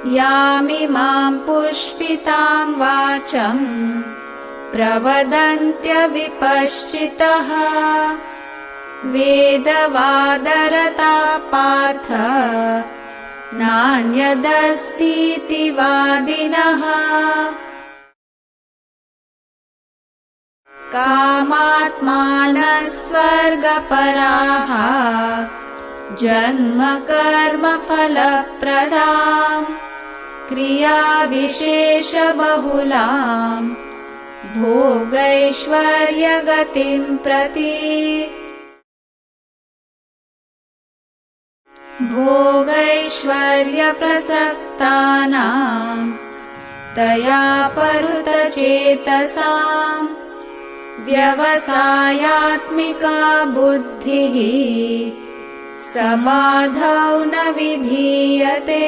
यामिमां पुष्पितां वाचं प्रवदन्त्यविपश्चितः वेदवादरता पार्थ नान्यदस्तीति वादिनः। कामात्मानः स्वर्गपराः जन्मकर्मफलप्रदां क्रियाविशेषबहुलां भोगैश्वर्यगतिं प्रति भोगैश्वर्यप्रसक्तानां तया परुतचेतसां व्यवसायात्मिका बुद्धिः समाधौ न विधीयते।